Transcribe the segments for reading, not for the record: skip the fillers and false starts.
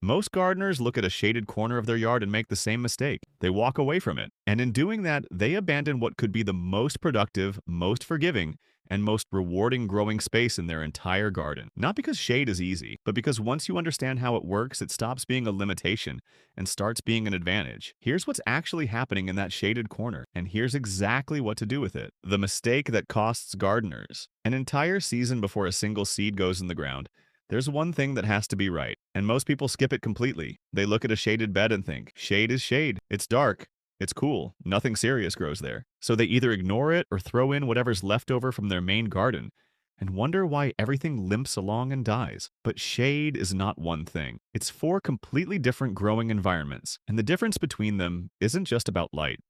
Most gardeners look at a shaded corner of their yard and make the same mistake. They walk away from it. And in doing that, they abandon what could be the most productive, most forgiving, and most rewarding growing space in their entire garden. Not because shade is easy, but because once you understand how it works, it stops being a limitation and starts being an advantage. Here's what's actually happening in that shaded corner, and here's exactly what to do with it. The mistake that costs gardeners. An entire season before a single seed goes in the ground, there's one thing that has to be right, and most people skip it completely. They look at a shaded bed and think, shade is shade. It's dark. It's cool. Nothing serious grows there. So they either ignore it or throw in whatever's left over from their main garden and wonder why everything limps along and dies. But shade is not one thing. It's four completely different growing environments, and the difference between them isn't just about light.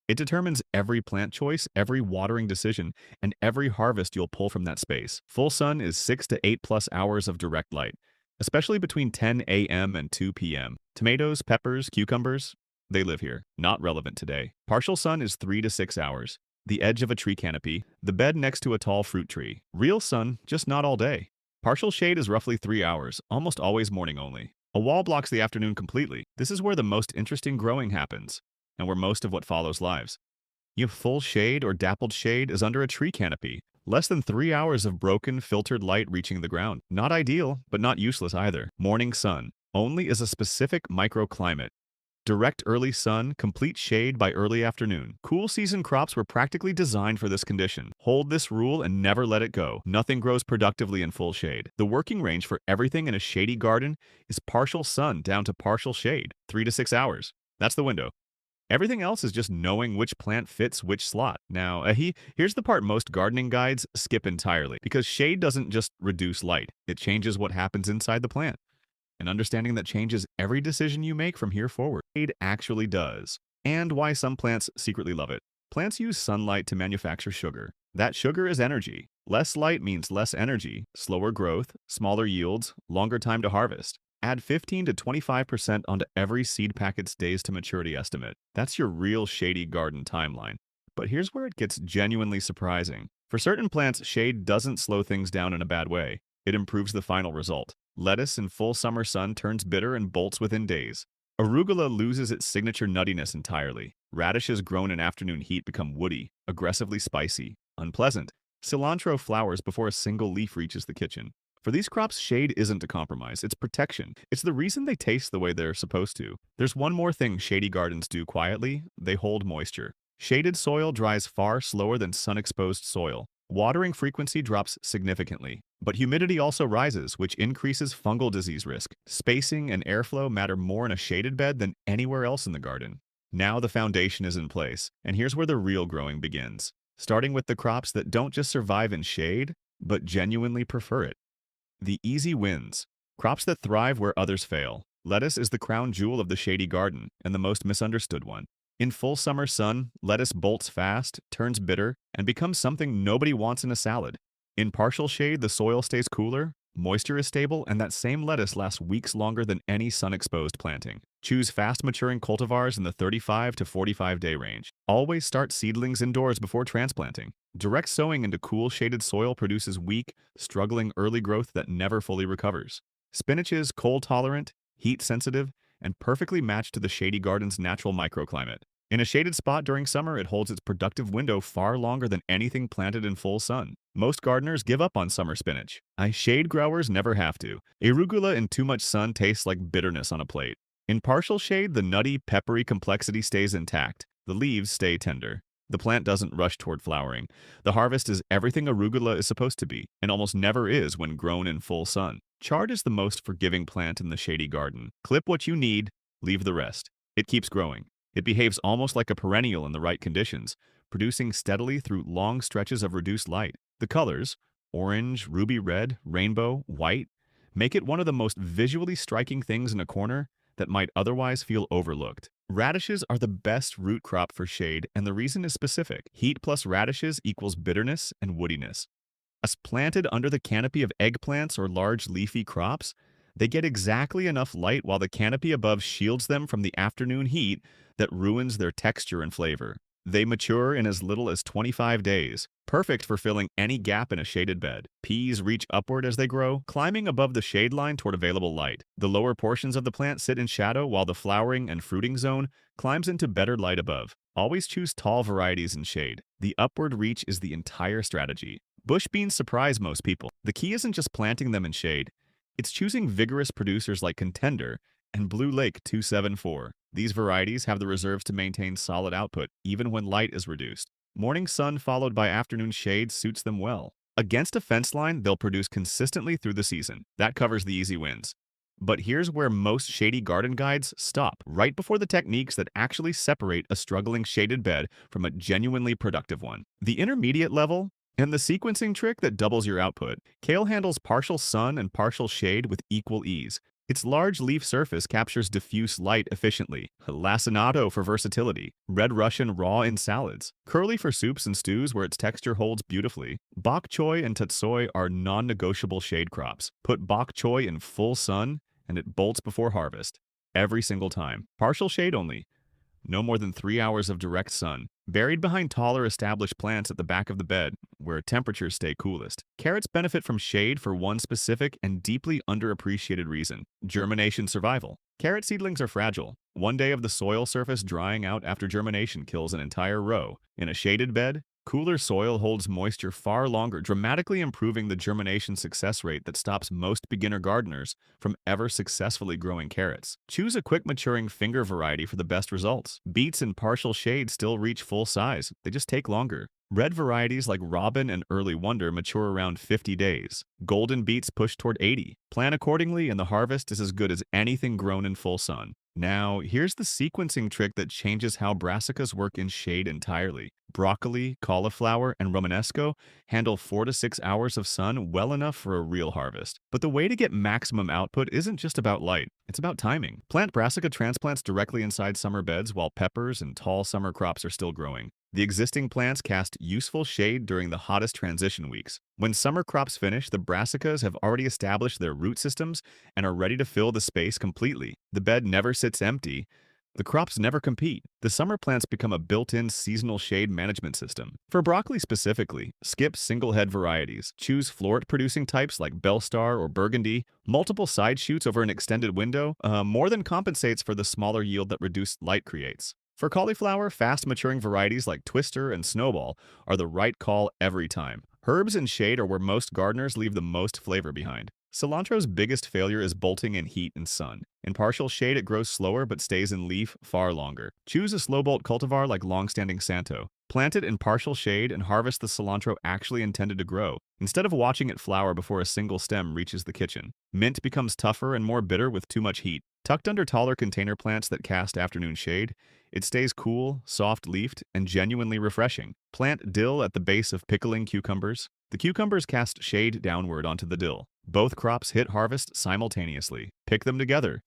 It determines every plant choice, every watering decision, and every harvest you'll pull from that space. Full sun is 6 to 8 plus hours of direct light, especially between 10 a.m. and 2 p.m. Tomatoes, peppers, cucumbers, they live here. Not relevant today. Partial sun is 3 to 6 hours. The edge of a tree canopy, the bed next to a tall fruit tree. Real sun, just not all day. Partial shade is roughly 3 hours, almost always morning only. A wall blocks the afternoon completely. This is where the most interesting growing happens, and where most of what follows lives. You have full shade or dappled shade is under a tree canopy. Less than 3 hours of broken, filtered light reaching the ground. Not ideal, but not useless either. Morning sun only is a specific microclimate. Direct early sun, complete shade by early afternoon. Cool season crops were practically designed for this condition. Hold this rule and never let it go. Nothing grows productively in full shade. The working range for everything in a shady garden is partial sun down to partial shade, 3 to 6 hours. That's the window. Everything else is just knowing which plant fits which slot. Now, here's the part most gardening guides skip entirely, because shade doesn't just reduce light, it changes what happens inside the plant. And understanding that changes every decision you make from here forward. Shade actually does. And why some plants secretly love it. Plants use sunlight to manufacture sugar. That sugar is energy. Less light means less energy, slower growth, smaller yields, longer time to harvest. Add 15 to 25% onto every seed packet's days to maturity estimate. That's your real shady garden timeline. But here's where it gets genuinely surprising. For certain plants, shade doesn't slow things down in a bad way. It improves the final result. Lettuce in full summer sun turns bitter and bolts within days. Arugula loses its signature nuttiness entirely. Radishes grown in afternoon heat become woody, aggressively spicy, unpleasant. Cilantro flowers before a single leaf reaches the kitchen. For these crops, shade isn't a compromise, it's protection. It's the reason they taste the way they're supposed to. There's one more thing shady gardens do quietly: they hold moisture. Shaded soil dries far slower than sun-exposed soil. Watering frequency drops significantly, but humidity also rises, which increases fungal disease risk. Spacing and airflow matter more in a shaded bed than anywhere else in the garden. Now the foundation is in place, and here's where the real growing begins. Starting with the crops that don't just survive in shade, but genuinely prefer it. The easy wins. Crops that thrive where others fail. Lettuce is the crown jewel of the shady garden, and the most misunderstood one. In full summer sun, lettuce bolts fast, turns bitter, and becomes something nobody wants in a salad. In partial shade, the soil stays cooler, moisture is stable, and that same lettuce lasts weeks longer than any sun-exposed planting. Choose fast-maturing cultivars in the 35 to 45-day range. Always start seedlings indoors before transplanting. Direct sowing into cool, shaded soil produces weak, struggling early growth that never fully recovers. Spinach is cold-tolerant, heat-sensitive, and perfectly matched to the shady garden's natural microclimate. In a shaded spot during summer, it holds its productive window far longer than anything planted in full sun. Most gardeners give up on summer spinach. Shade growers never have to. Arugula in too much sun tastes like bitterness on a plate. In partial shade, the nutty, peppery complexity stays intact. The leaves stay tender. The plant doesn't rush toward flowering. The harvest is everything arugula is supposed to be, and almost never is when grown in full sun. Chard is the most forgiving plant in the shady garden. Clip what you need, leave the rest. It keeps growing. It behaves almost like a perennial in the right conditions, producing steadily through long stretches of reduced light. The colors, orange, ruby red, rainbow, white, make it one of the most visually striking things in a corner that might otherwise feel overlooked. Radishes are the best root crop for shade, and the reason is specific. Heat plus radishes equals bitterness and woodiness. As planted under the canopy of eggplants or large leafy crops, they get exactly enough light while the canopy above shields them from the afternoon heat that ruins their texture and flavor. They mature in as little as 25 days, perfect for filling any gap in a shaded bed. Peas reach upward as they grow, climbing above the shade line toward available light. The lower portions of the plant sit in shadow while the flowering and fruiting zone climbs into better light above. Always choose tall varieties in shade. The upward reach is the entire strategy. Bush beans surprise most people. The key isn't just planting them in shade. It's choosing vigorous producers like Contender and Blue Lake 274. These varieties have the reserves to maintain solid output, even when light is reduced. Morning sun followed by afternoon shade suits them well. Against a fence line, they'll produce consistently through the season. That covers the easy wins. But here's where most shady garden guides stop, right before the techniques that actually separate a struggling shaded bed from a genuinely productive one. The intermediate level and the sequencing trick that doubles your output. Kale handles partial sun and partial shade with equal ease. Its large leaf surface captures diffuse light efficiently. Lacinato for versatility. Red Russian raw in salads. Curly for soups and stews where its texture holds beautifully. Bok choy and tatsoi are non-negotiable shade crops. Put bok choy in full sun and it bolts before harvest. Every single time. Partial shade only. No more than 3 hours of direct sun. Buried behind taller established plants at the back of the bed, where temperatures stay coolest. Carrots benefit from shade for one specific and deeply underappreciated reason: germination survival. Carrot seedlings are fragile. One day of the soil surface drying out after germination kills an entire row. In a shaded bed, cooler soil holds moisture far longer, dramatically improving the germination success rate that stops most beginner gardeners from ever successfully growing carrots. Choose a quick maturing finger variety for the best results. Beets in partial shade still reach full size, they just take longer. Red varieties like Robin and Early Wonder mature around 50 days. Golden beets push toward 80. Plan accordingly and the harvest is as good as anything grown in full sun. Now, here's the sequencing trick that changes how brassicas work in shade entirely. Broccoli, cauliflower, and romanesco handle 4 to 6 hours of sun well enough for a real harvest. But the way to get maximum output isn't just about light, it's about timing. Plant brassica transplants directly inside summer beds while peppers and tall summer crops are still growing. The existing plants cast useful shade during the hottest transition weeks. When summer crops finish, the brassicas have already established their root systems and are ready to fill the space completely. The bed never sits empty. The crops never compete. The summer plants become a built-in seasonal shade management system. For broccoli specifically, skip single-head varieties. Choose floret-producing types like Belstar or Burgundy. Multiple side shoots over an extended window more than compensates for the smaller yield that reduced light creates. For cauliflower, fast-maturing varieties like Twister and Snowball are the right call every time. Herbs in shade are where most gardeners leave the most flavor behind. Cilantro's biggest failure is bolting in heat and sun. In partial shade, it grows slower but stays in leaf far longer. Choose a slow bolt cultivar like long-standing Santo. Plant it in partial shade and harvest the cilantro actually intended to grow, instead of watching it flower before a single stem reaches the kitchen. Mint becomes tougher and more bitter with too much heat. Tucked under taller container plants that cast afternoon shade, it stays cool, soft-leafed, and genuinely refreshing. Plant dill at the base of pickling cucumbers. The cucumbers cast shade downward onto the dill. Both crops hit harvest simultaneously. Pick them together.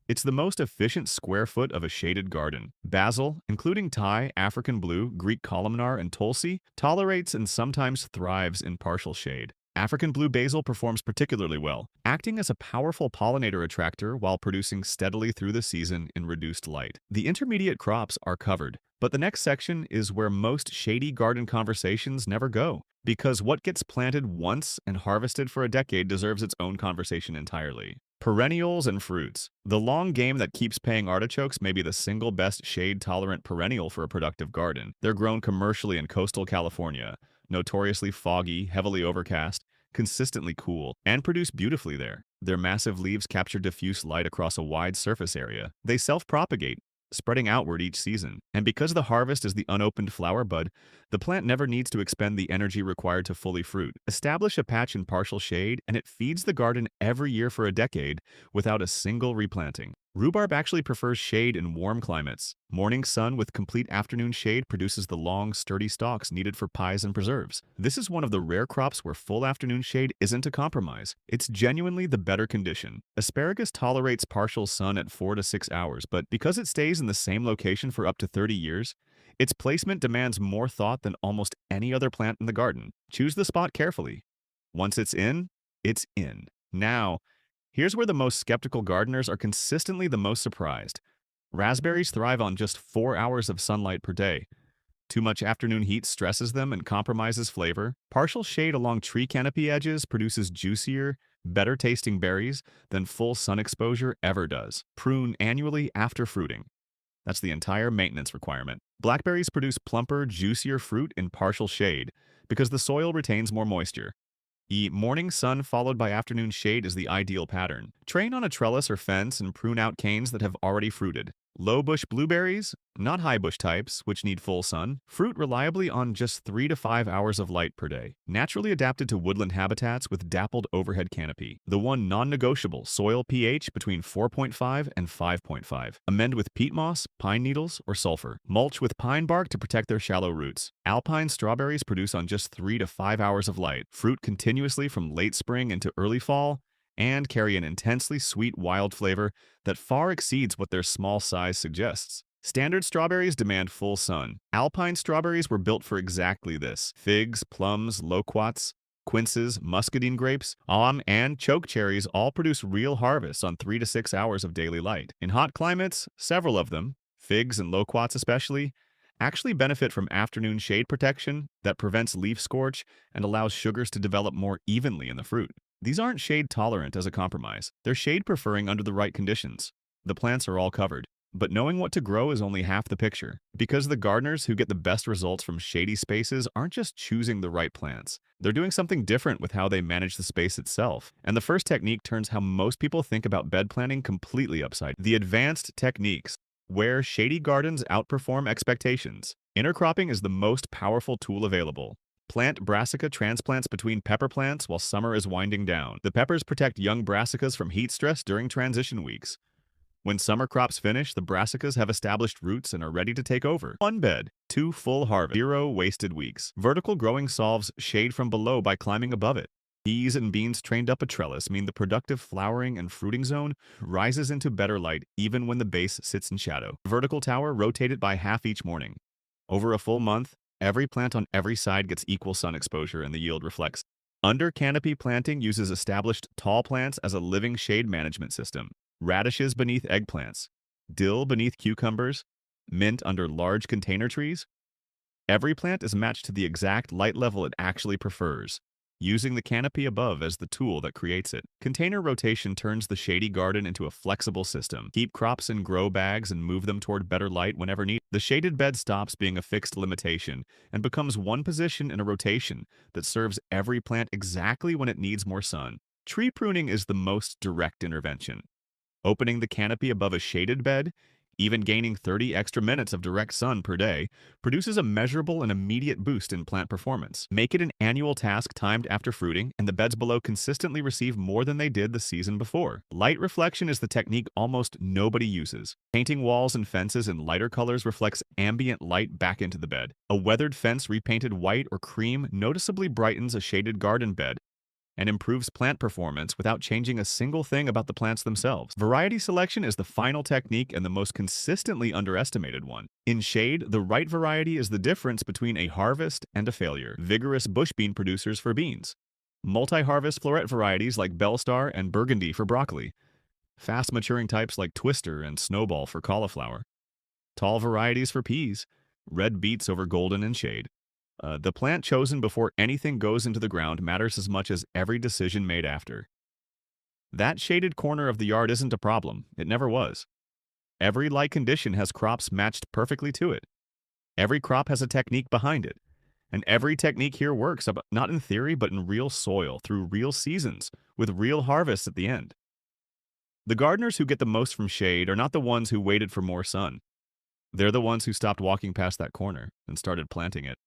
It's the most efficient square foot of a shaded garden. Basil, including Thai, African blue, Greek columnar, and Tulsi, tolerates and sometimes thrives in partial shade. African blue basil performs particularly well, acting as a powerful pollinator attractor while producing steadily through the season in reduced light. The intermediate crops are covered, but the next section is where most shady garden conversations never go, because what gets planted once and harvested for a decade deserves its own conversation entirely. Perennials and fruits. The long game that keeps paying artichokes may be the single best shade-tolerant perennial for a productive garden. They're grown commercially in coastal California, notoriously foggy, heavily overcast, consistently cool, and produce beautifully there. Their massive leaves capture diffuse light across a wide surface area. They self-propagate, spreading outward each season. And because the harvest is the unopened flower bud, the plant never needs to expend the energy required to fully fruit. Establish a patch in partial shade, and it feeds the garden every year for a decade without a single replanting. Rhubarb actually prefers shade in warm climates. Morning sun with complete afternoon shade produces the long, sturdy stalks needed for pies and preserves. This is one of the rare crops where full afternoon shade isn't a compromise. It's genuinely the better condition. Asparagus tolerates partial sun at 4 to 6 hours, but because it stays in the same location for up to 30 years, its placement demands more thought than almost any other plant in the garden. Choose the spot carefully. Once it's in, it's in. Now, here's where the most skeptical gardeners are consistently the most surprised. Raspberries thrive on just 4 hours of sunlight per day. Too much afternoon heat stresses them and compromises flavor. Partial shade along tree canopy edges produces juicier, better tasting berries than full sun exposure ever does. Prune annually after fruiting. That's the entire maintenance requirement. Blackberries produce plumper, juicier fruit in partial shade because the soil retains more moisture. Morning sun followed by afternoon shade is the ideal pattern. Train on a trellis or fence and prune out canes that have already fruited. Low bush blueberries, not high bush types, which need full sun, fruit reliably on just 3 to 5 hours of light per day. Naturally adapted to woodland habitats with dappled overhead canopy. The one non-negotiable, soil pH between 4.5 and 5.5. Amend with peat moss, pine needles, or sulfur. Mulch with pine bark to protect their shallow roots. Alpine strawberries produce on just 3 to 5 hours of light. Fruit continuously from late spring into early fall, and carry an intensely sweet wild flavor that far exceeds what their small size suggests. Standard strawberries demand full sun. Alpine strawberries were built for exactly this. Figs, plums, loquats, quinces, muscadine grapes, and choke cherries all produce real harvests on 3 to 6 hours of daily light. In hot climates, several of them, figs and loquats especially, actually benefit from afternoon shade protection that prevents leaf scorch and allows sugars to develop more evenly in the fruit. These aren't shade tolerant as a compromise. They're shade preferring under the right conditions. The plants are all covered. But knowing what to grow is only half the picture, because the gardeners who get the best results from shady spaces aren't just choosing the right plants. They're doing something different with how they manage the space itself. And the first technique turns how most people think about bed planting completely upside. The advanced techniques, where shady gardens outperform expectations. Intercropping is the most powerful tool available. Plant brassica transplants between pepper plants while summer is winding down. The peppers protect young brassicas from heat stress during transition weeks. When summer crops finish, the brassicas have established roots and are ready to take over. One bed, 2 full harvests, 0 wasted weeks. Vertical growing solves shade from below by climbing above it. Peas and beans trained up a trellis mean the productive flowering and fruiting zone rises into better light even when the base sits in shadow. Vertical tower rotated by half each morning. Over a full month, every plant on every side gets equal sun exposure and the yield reflects. Under canopy planting uses established tall plants as a living shade management system. Radishes beneath eggplants, dill beneath cucumbers, mint under large container trees. Every plant is matched to the exact light level it actually prefers, using the canopy above as the tool that creates it. Container rotation turns the shady garden into a flexible system. Keep crops in grow bags and move them toward better light whenever needed. The shaded bed stops being a fixed limitation and becomes one position in a rotation that serves every plant exactly when it needs more sun. Tree pruning is the most direct intervention. Opening the canopy above a shaded bed, even gaining 30 extra minutes of direct sun per day, produces a measurable and immediate boost in plant performance. Make it an annual task timed after fruiting, and the beds below consistently receive more than they did the season before. Light reflection is the technique almost nobody uses. Painting walls and fences in lighter colors reflects ambient light back into the bed. A weathered fence repainted white or cream noticeably brightens a shaded garden bed and improves plant performance without changing a single thing about the plants themselves. Variety selection is the final technique and the most consistently underestimated one. In shade, the right variety is the difference between a harvest and a failure. Vigorous bush bean producers for beans. Multi-harvest floret varieties like Bellstar and Burgundy for broccoli. Fast-maturing types like Twister and Snowball for cauliflower. Tall varieties for peas. Red beets over golden in shade. The plant chosen before anything goes into the ground matters as much as every decision made after. That shaded corner of the yard isn't a problem. It never was. Every light condition has crops matched perfectly to it. Every crop has a technique behind it. And every technique here works, not in theory, but in real soil, through real seasons, with real harvests at the end. The gardeners who get the most from shade are not the ones who waited for more sun. They're the ones who stopped walking past that corner and started planting it.